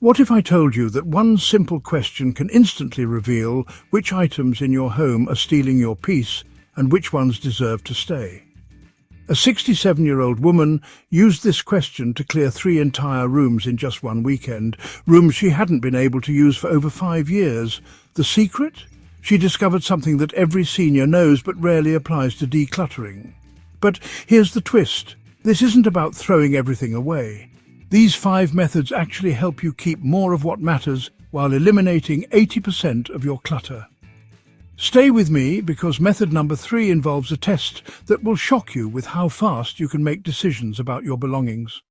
What if I told you that one simple question can instantly reveal which items in your home are stealing your peace and which ones deserve to stay? A 67-year-old woman used this question to clear 3 entire rooms in just one weekend, rooms she hadn't been able to use for over 5 years. The secret? She discovered something that every senior knows but rarely applies to decluttering. But here's the twist. This isn't about throwing everything away. These 5 methods actually help you keep more of what matters while eliminating 80% of your clutter. Stay with me because method number 3 involves a test that will shock you with how fast you can make decisions about your belongings.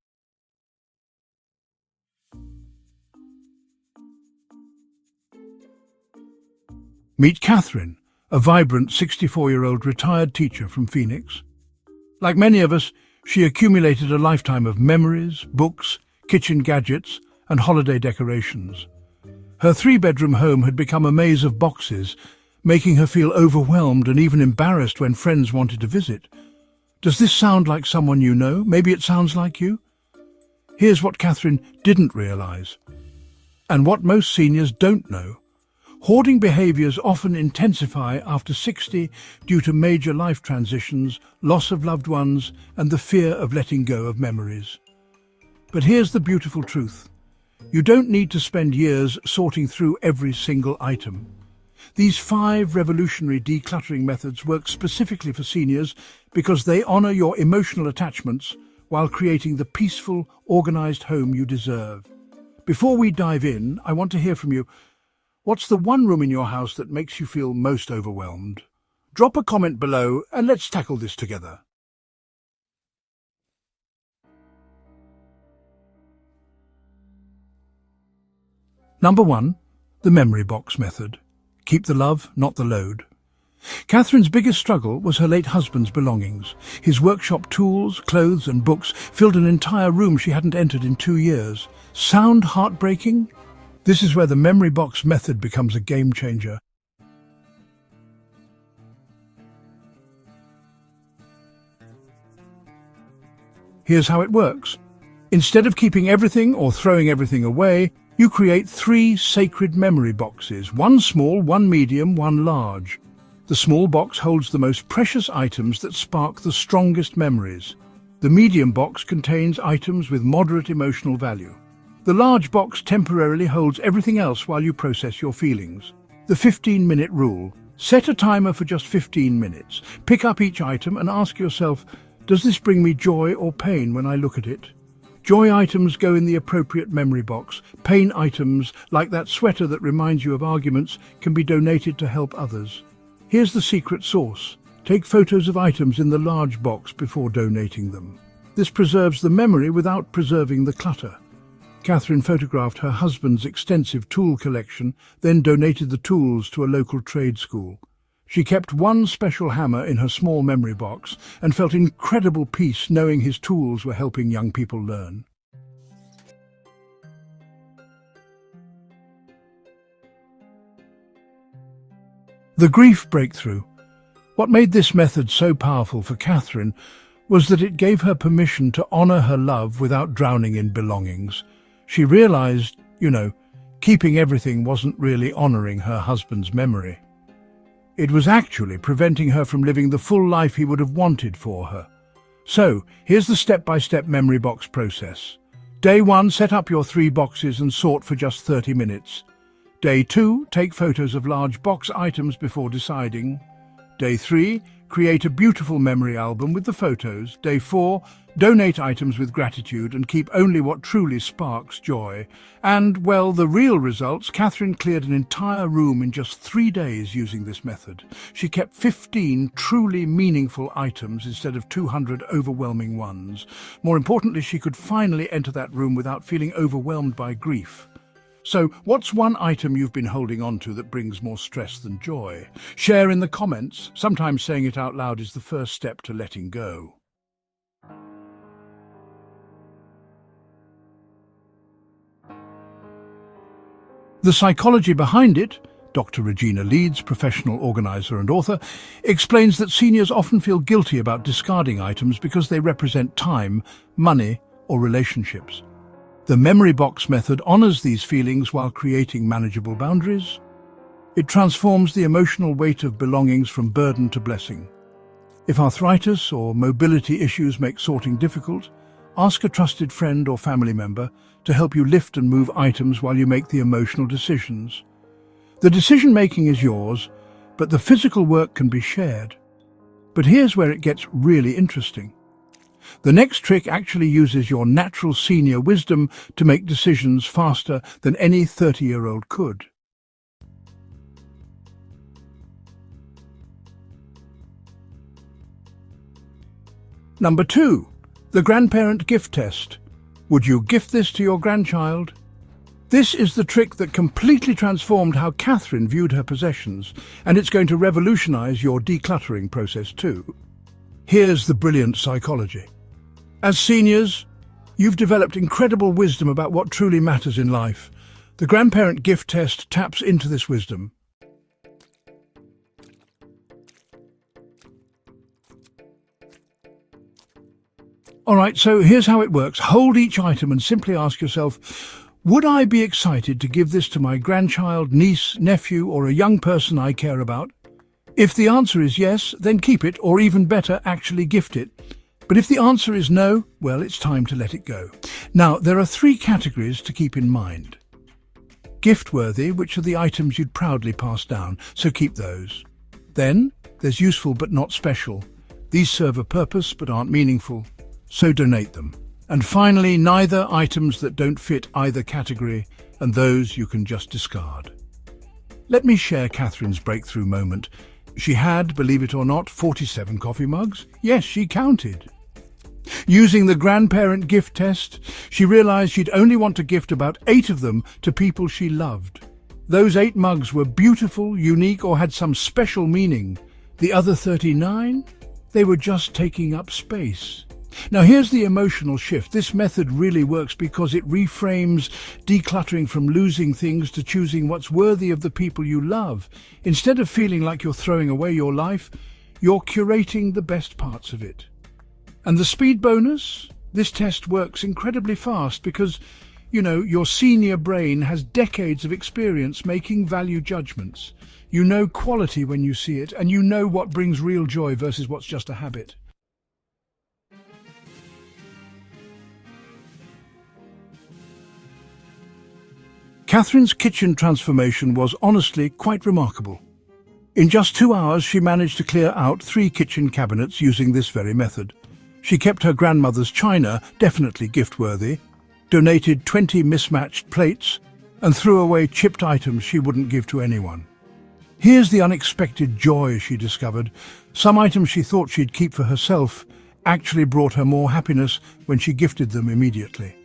Meet Catherine, a vibrant 64-year-old retired teacher from Phoenix. Like many of us, she accumulated a lifetime of memories, books, kitchen gadgets, and holiday decorations. Her 3-bedroom home had become a maze of boxes, making her feel overwhelmed and even embarrassed when friends wanted to visit. Does this sound like someone you know? Maybe it sounds like you? Here's what Catherine didn't realize, and what most seniors don't know. Hoarding behaviors often intensify after 60 due to major life transitions, loss of loved ones, and the fear of letting go of memories. But here's the beautiful truth. You don't need to spend years sorting through every single item. These 5 revolutionary decluttering methods work specifically for seniors because they honor your emotional attachments while creating the peaceful, organized home you deserve. Before we dive in, I want to hear from you. What's the one room in your house that makes you feel most overwhelmed? Drop a comment below and let's tackle this together. Number 1, the memory box method. Keep the love, not the load. Catherine's biggest struggle was her late husband's belongings. His workshop tools, clothes and books filled an entire room she hadn't entered in 2 years. Sound heartbreaking? This is where the memory box method becomes a game changer. Here's how it works. Instead of keeping everything or throwing everything away, you create 3 sacred memory boxes, one small, one medium, one large. The small box holds the most precious items that spark the strongest memories. The medium box contains items with moderate emotional value. The large box temporarily holds everything else while you process your feelings. The 15-minute rule. Set a timer for just 15 minutes. Pick up each item and ask yourself, does this bring me joy or pain when I look at it? Joy items go in the appropriate memory box. Pain items, like that sweater that reminds you of arguments, can be donated to help others. Here's the secret sauce. Take photos of items in the large box before donating them. This preserves the memory without preserving the clutter. Catherine photographed her husband's extensive tool collection, then donated the tools to a local trade school. She kept one special hammer in her small memory box and felt incredible peace knowing his tools were helping young people learn. The grief breakthrough. What made this method so powerful for Catherine was that it gave her permission to honor her love without drowning in belongings. She realized, keeping everything wasn't really honoring her husband's memory. It was actually preventing her from living the full life he would have wanted for her. So, here's the step-by-step memory box process. Day 1, set up your 3 boxes and sort for just 30 minutes. Day 2, take photos of large box items before deciding. Day 3, create a beautiful memory album with the photos. Day 4, donate items with gratitude and keep only what truly sparks joy. And, well, the real results, Catherine cleared an entire room in just 3 days using this method. She kept 15 truly meaningful items instead of 200 overwhelming ones. More importantly, she could finally enter that room without feeling overwhelmed by grief. So, what's one item you've been holding on to that brings more stress than joy? Share in the comments. Sometimes saying it out loud is the first step to letting go. The psychology behind it, Dr. Regina Leeds, professional organizer and author, explains that seniors often feel guilty about discarding items because they represent time, money, or relationships. The memory box method honors these feelings while creating manageable boundaries. It transforms the emotional weight of belongings from burden to blessing. If arthritis or mobility issues make sorting difficult, ask a trusted friend or family member to help you lift and move items while you make the emotional decisions. The decision-making is yours, but the physical work can be shared. But here's where it gets really interesting. The next trick actually uses your natural senior wisdom to make decisions faster than any 30-year-old could. Number 2. The Grandparent Gift Test. Would you gift this to your grandchild? This is the trick that completely transformed how Catherine viewed her possessions, and it's going to revolutionize your decluttering process too. Here's the brilliant psychology. As seniors, you've developed incredible wisdom about what truly matters in life. The Grandparent Gift Test taps into this wisdom. Alright, so here's how it works. Hold each item and simply ask yourself, would I be excited to give this to my grandchild, niece, nephew, or a young person I care about? If the answer is yes, then keep it, or even better, actually gift it. But if the answer is no, well, it's time to let it go. Now, there are 3 categories to keep in mind. Gift-worthy, which are the items you'd proudly pass down, so keep those. Then, there's useful but not special. These serve a purpose but aren't meaningful, so donate them. And finally, neither items that don't fit either category, and those you can just discard. Let me share Catherine's breakthrough moment. She had, believe it or not, 47 coffee mugs. Yes, she counted. Using the Grandparent Gift Test, she realized she'd only want to gift about 8 of them to people she loved. Those 8 mugs were beautiful, unique, or had some special meaning. The other 39? They were just taking up space. Now here's the emotional shift. This method really works because it reframes decluttering from losing things to choosing what's worthy of the people you love. Instead of feeling like you're throwing away your life, you're curating the best parts of it. And the speed bonus? This test works incredibly fast because, your senior brain has decades of experience making value judgments. You know quality when you see it, and you know what brings real joy versus what's just a habit. Catherine's kitchen transformation was honestly quite remarkable. In just 2 hours, she managed to clear out 3 kitchen cabinets using this very method. She kept her grandmother's china, definitely gift-worthy, donated 20 mismatched plates, and threw away chipped items she wouldn't give to anyone. Here's the unexpected joy she discovered. Some items she thought she'd keep for herself actually brought her more happiness when she gifted them immediately.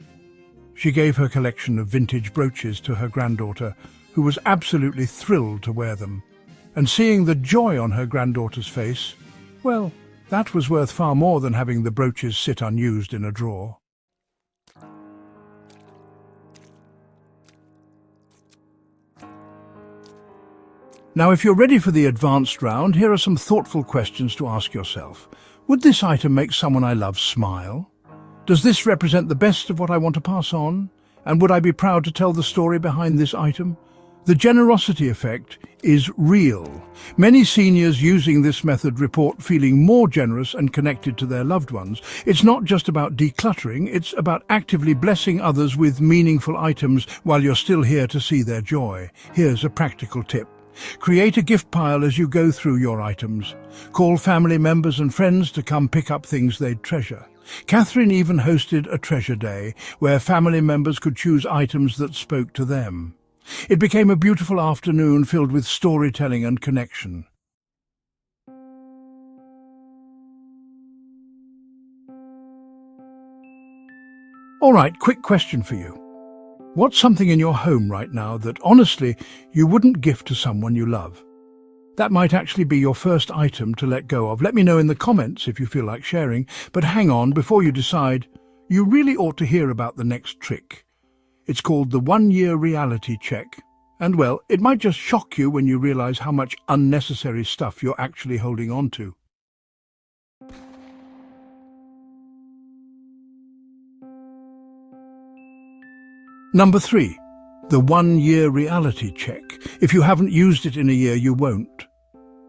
She gave her collection of vintage brooches to her granddaughter, who was absolutely thrilled to wear them. And seeing the joy on her granddaughter's face, well, that was worth far more than having the brooches sit unused in a drawer. Now, if you're ready for the advanced round, here are some thoughtful questions to ask yourself. Would this item make someone I love smile? Does this represent the best of what I want to pass on? And would I be proud to tell the story behind this item? The generosity effect is real. Many seniors using this method report feeling more generous and connected to their loved ones. It's not just about decluttering, it's about actively blessing others with meaningful items while you're still here to see their joy. Here's a practical tip. Create a gift pile as you go through your items. Call family members and friends to come pick up things they'd treasure. Catherine even hosted a treasure day where family members could choose items that spoke to them. It became a beautiful afternoon filled with storytelling and connection. All right, quick question for you. What's something in your home right now that, honestly, you wouldn't gift to someone you love? That might actually be your first item to let go of. Let me know in the comments if you feel like sharing. But hang on, before you decide, you really ought to hear about the next trick. It's called the 1-year reality check. And well, it might just shock you when you realize how much unnecessary stuff you're actually holding on to. Number 3, the 1-year reality check. If you haven't used it in a year, you won't.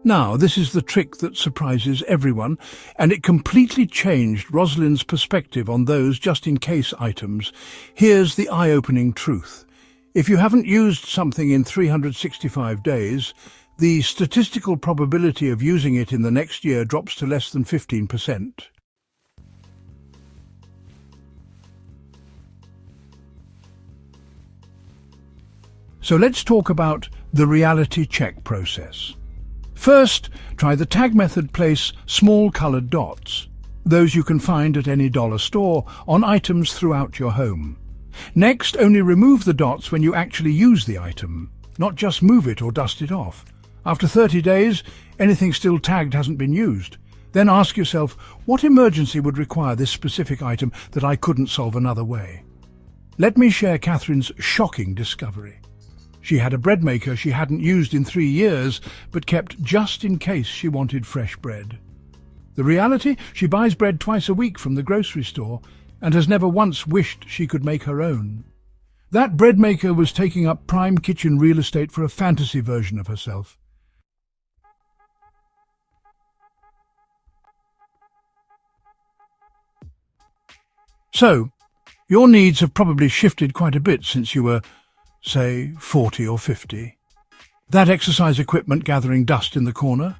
Now, this is the trick that surprises everyone, and it completely changed Rosalind's perspective on those just-in-case items. Here's the eye-opening truth. If you haven't used something in 365 days, the statistical probability of using it in the next year drops to less than 15%. So let's talk about the reality check process. First, try the tag method. Place small coloured dots, those you can find at any dollar store, on items throughout your home. Next, only remove the dots when you actually use the item, not just move it or dust it off. After 30 days, anything still tagged hasn't been used. Then ask yourself, what emergency would require this specific item that I couldn't solve another way? Let me share Catherine's shocking discovery. She had a bread maker she hadn't used in 3 years, but kept just in case she wanted fresh bread. The reality? She buys bread twice a week from the grocery store and has never once wished she could make her own. That bread maker was taking up prime kitchen real estate for a fantasy version of herself. So, your needs have probably shifted quite a bit since you were, say, 40 or 50. That exercise equipment gathering dust in the corner?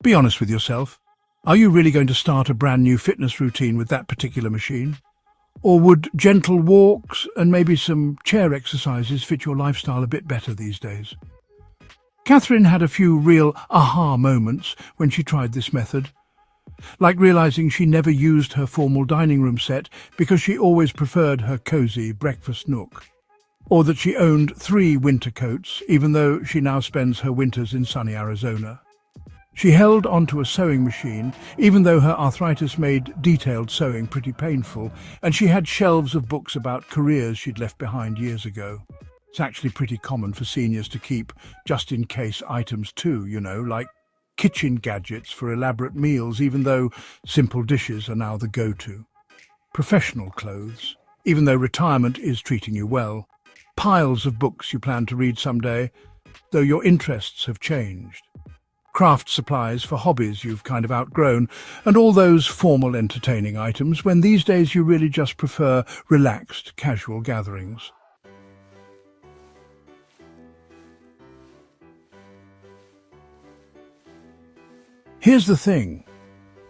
Be honest with yourself. Are you really going to start a brand new fitness routine with that particular machine? Or would gentle walks and maybe some chair exercises fit your lifestyle a bit better these days? Catherine had a few real aha moments when she tried this method, like realizing she never used her formal dining room set because she always preferred her cozy breakfast nook, or that she owned 3 winter coats even though she now spends her winters in sunny Arizona. She held onto a sewing machine even though her arthritis made detailed sewing pretty painful, and she had shelves of books about careers she'd left behind years ago. It's actually pretty common for seniors to keep just-in-case items too, like kitchen gadgets for elaborate meals, even though simple dishes are now the go-to. Professional clothes, even though retirement is treating you well. Piles of books you plan to read someday, though your interests have changed. Craft supplies for hobbies you've kind of outgrown, and all those formal entertaining items when these days you really just prefer relaxed, casual gatherings. Here's the thing.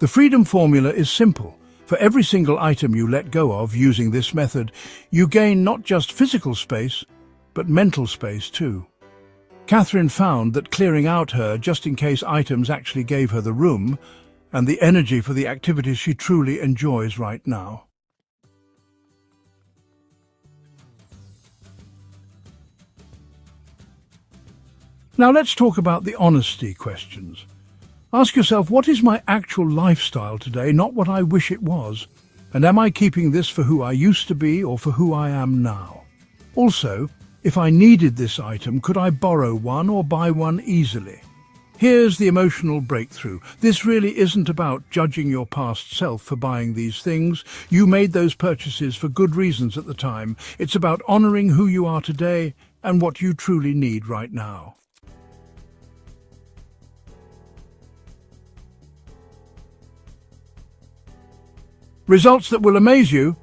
The freedom formula is simple. For every single item you let go of using this method, you gain not just physical space, but mental space too. Catherine found that clearing out her just-in-case items actually gave her the room and the energy for the activities she truly enjoys right now. Now let's talk about the honesty questions. Ask yourself, what is my actual lifestyle today, not what I wish it was? And am I keeping this for who I used to be or for who I am now? Also, if I needed this item, could I borrow one or buy one easily? Here's the emotional breakthrough. This really isn't about judging your past self for buying these things. You made those purchases for good reasons at the time. It's about honoring who you are today and what you truly need right now. Results that will amaze you.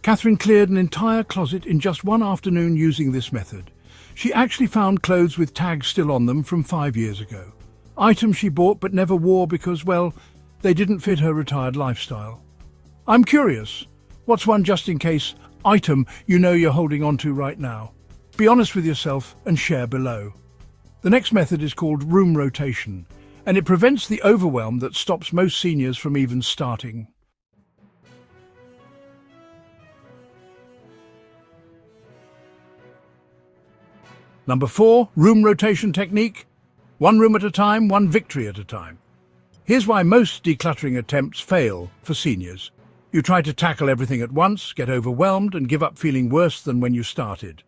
Catherine cleared an entire closet in just one afternoon using this method. She actually found clothes with tags still on them from 5 years ago. Items she bought but never wore because, well, they didn't fit her retired lifestyle. I'm curious, what's one just-in-case item you know you're holding on to right now? Be honest with yourself and share below. The next method is called room rotation, and it prevents the overwhelm that stops most seniors from even starting. Number 4, room rotation technique. 1 room at a time, 1 victory at a time. Here's why most decluttering attempts fail for seniors. You try to tackle everything at once, get overwhelmed, and give up feeling worse than when you started.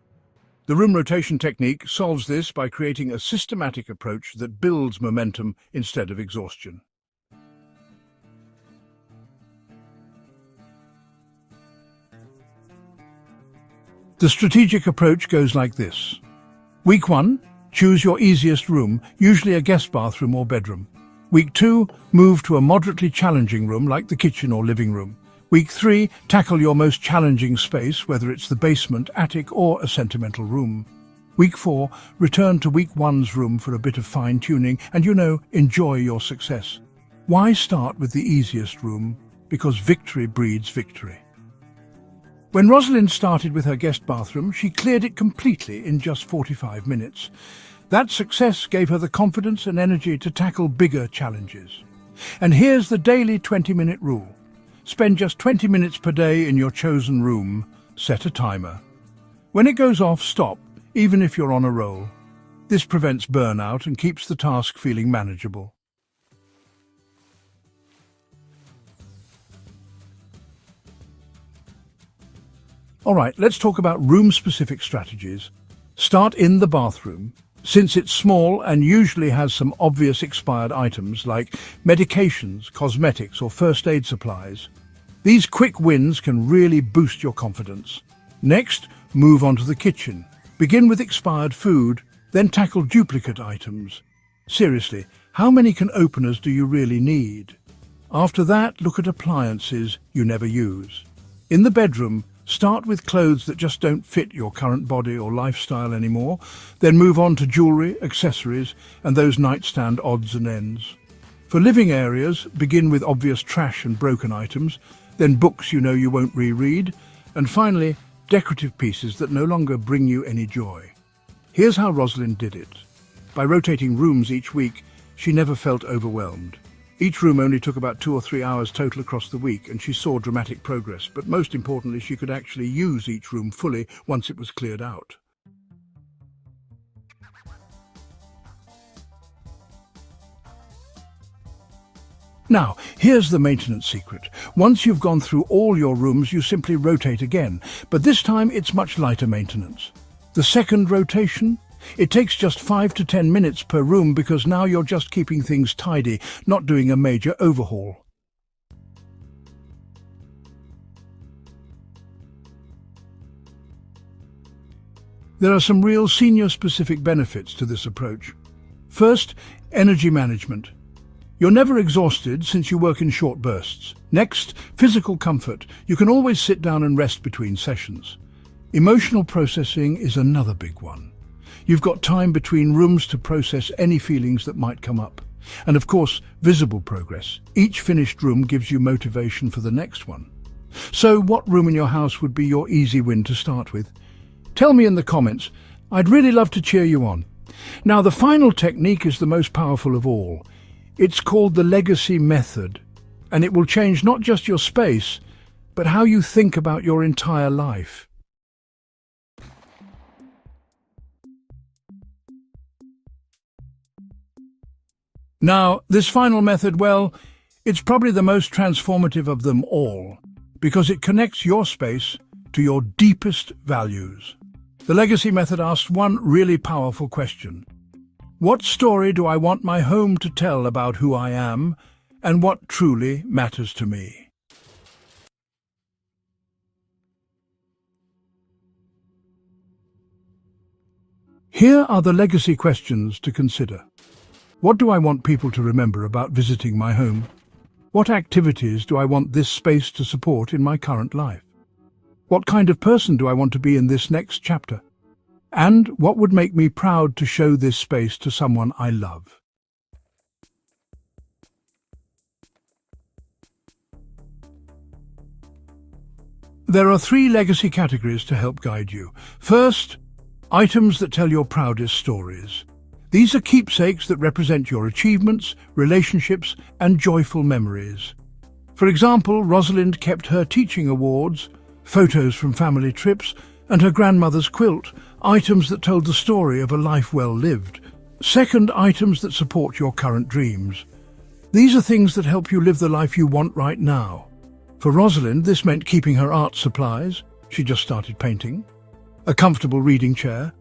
The room rotation technique solves this by creating a systematic approach that builds momentum instead of exhaustion. The strategic approach goes like this. Week 1, choose your easiest room, usually a guest bathroom or bedroom. Week 2, move to a moderately challenging room like the kitchen or living room. Week 3, tackle your most challenging space, whether it's the basement, attic or a sentimental room. Week 4, return to week 1's room for a bit of fine-tuning and, enjoy your success. Why start with the easiest room? Because victory breeds victory. When Rosalind started with her guest bathroom, she cleared it completely in just 45 minutes. That success gave her the confidence and energy to tackle bigger challenges. And here's the daily 20-minute rule. Spend just 20 minutes per day in your chosen room. Set a timer. When it goes off, stop, even if you're on a roll. This prevents burnout and keeps the task feeling manageable. All right, let's talk about room-specific strategies. Start in the bathroom. Since it's small and usually has some obvious expired items like medications, cosmetics or first aid supplies, these quick wins can really boost your confidence. Next, move on to the kitchen. Begin with expired food, then tackle duplicate items. Seriously, how many can openers do you really need? After that, look at appliances you never use. In the bedroom, start with clothes that just don't fit your current body or lifestyle anymore, then move on to jewelry, accessories, and those nightstand odds and ends. For living areas, begin with obvious trash and broken items, then books you won't reread, and finally, decorative pieces that no longer bring you any joy. Here's how Rosalind did it. By rotating rooms each week, she never felt overwhelmed. Each room only took about 2 or 3 hours total across the week, and she saw dramatic progress, but most importantly, she could actually use each room fully once it was cleared out. Now, here's the maintenance secret. Once you've gone through all your rooms, you simply rotate again, but this time it's much lighter maintenance. The second rotation? It takes just 5 to 10 minutes per room because now you're just keeping things tidy, not doing a major overhaul. There are some real senior-specific benefits to this approach. First, energy management. You're never exhausted since you work in short bursts. Next, physical comfort. You can always sit down and rest between sessions. Emotional processing is another big one. You've got time between rooms to process any feelings that might come up. And of course, visible progress. Each finished room gives you motivation for the next one. So what room in your house would be your easy win to start with? Tell me in the comments. I'd really love to cheer you on. Now, the final technique is the most powerful of all. It's called the legacy method, and it will change not just your space, but how you think about your entire life. Now, this final method, well, it's probably the most transformative of them all, because it connects your space to your deepest values. The legacy method asks one really powerful question. What story do I want my home to tell about who I am and what truly matters to me? Here are the legacy questions to consider. What do I want people to remember about visiting my home? What activities do I want this space to support in my current life? What kind of person do I want to be in this next chapter? And what would make me proud to show this space to someone I love? There are 3 legacy categories to help guide you. First, items that tell your proudest stories. These are keepsakes that represent your achievements, relationships, and joyful memories. For example, Rosalind kept her teaching awards, photos from family trips, and her grandmother's quilt, items that told the story of a life well lived. Second, items that support your current dreams. These are things that help you live the life you want right now. For Rosalind, this meant keeping her art supplies, she just started painting, a comfortable reading chair,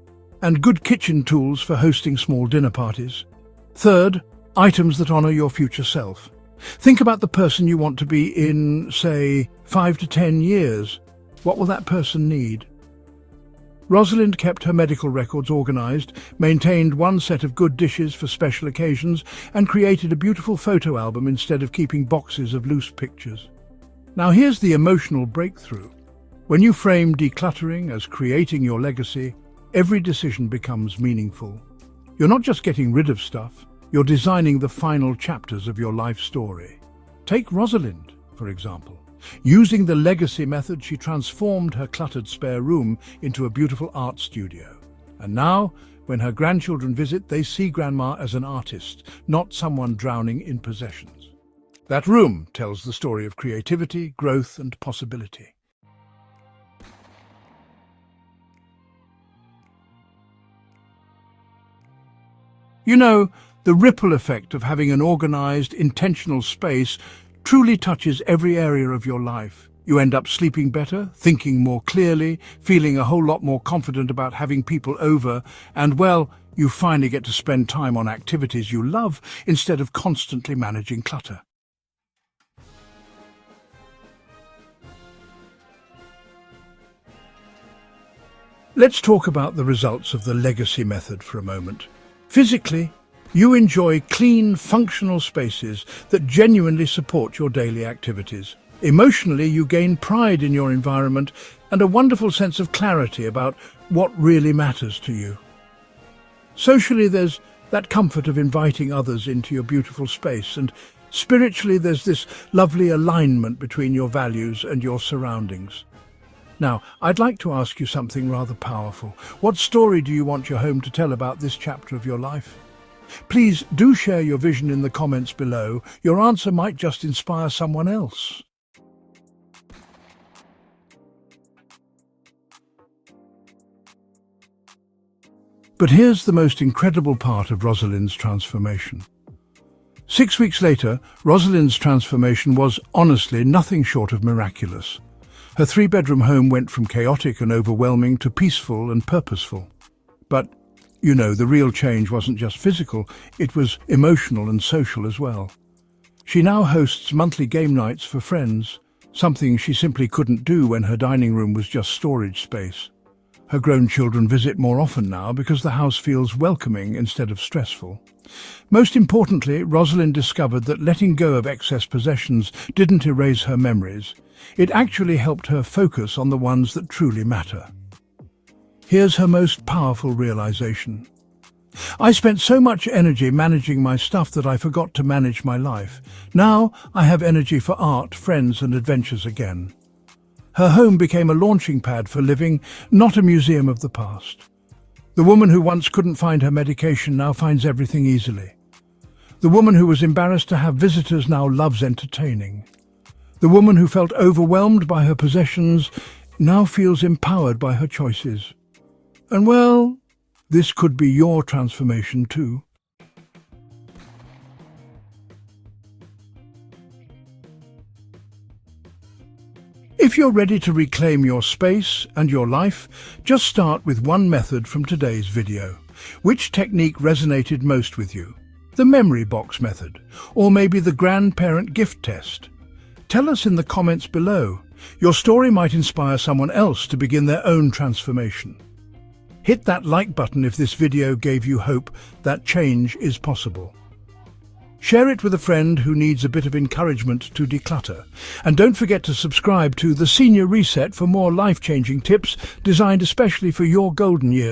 and good kitchen tools for hosting small dinner parties. Third, items that honor your future self. Think about the person you want to be in, say, 5 to 10 years. What will that person need? Rosalind kept her medical records organized, maintained one set of good dishes for special occasions, and created a beautiful photo album instead of keeping boxes of loose pictures. Now here's the emotional breakthrough. When you frame decluttering as creating your legacy, every decision becomes meaningful. You're not just getting rid of stuff, you're designing the final chapters of your life story. Take Rosalind, for example. Using the legacy method, she transformed her cluttered spare room into a beautiful art studio. And now, when her grandchildren visit, they see Grandma as an artist, not someone drowning in possessions. That room tells the story of creativity, growth, and possibility. You know, the ripple effect of having an organized, intentional space truly touches every area of your life. You end up sleeping better, thinking more clearly, feeling a whole lot more confident about having people over, and well, you finally get to spend time on activities you love instead of constantly managing clutter. Let's talk about the results of the legacy method for a moment. Physically, you enjoy clean, functional spaces that genuinely support your daily activities. Emotionally, you gain pride in your environment and a wonderful sense of clarity about what really matters to you. Socially, there's that comfort of inviting others into your beautiful space, and spiritually, there's this lovely alignment between your values and your surroundings. Now, I'd like to ask you something rather powerful. What story do you want your home to tell about this chapter of your life? Please do share your vision in the comments below. Your answer might just inspire someone else. But here's the most incredible part of Rosalind's transformation. 6 weeks later, Rosalind's transformation was, honestly, nothing short of miraculous. Her 3-bedroom home went from chaotic and overwhelming to peaceful and purposeful. But you know, the real change wasn't just physical, it was emotional and social as well. She now hosts monthly game nights for friends, something she simply couldn't do when her dining room was just storage space. Her grown children visit more often now because the house feels welcoming instead of stressful. Most importantly, Rosalind discovered that letting go of excess possessions didn't erase her memories. It actually helped her focus on the ones that truly matter. Here's her most powerful realization. I spent so much energy managing my stuff that I forgot to manage my life. Now I have energy for art, friends, and adventures again. Her home became a launching pad for living, not a museum of the past. The woman who once couldn't find her medication now finds everything easily. The woman who was embarrassed to have visitors now loves entertaining. The woman who felt overwhelmed by her possessions now feels empowered by her choices. And well, this could be your transformation too. If you're ready to reclaim your space and your life, just start with one method from today's video. Which technique resonated most with you? The memory box method, or maybe the Grandparent Gift Test? Tell us in the comments below. Your story might inspire someone else to begin their own transformation. Hit that like button if this video gave you hope that change is possible. Share it with a friend who needs a bit of encouragement to declutter. And don't forget to subscribe to The Senior Reset for more life-changing tips designed especially for your golden years.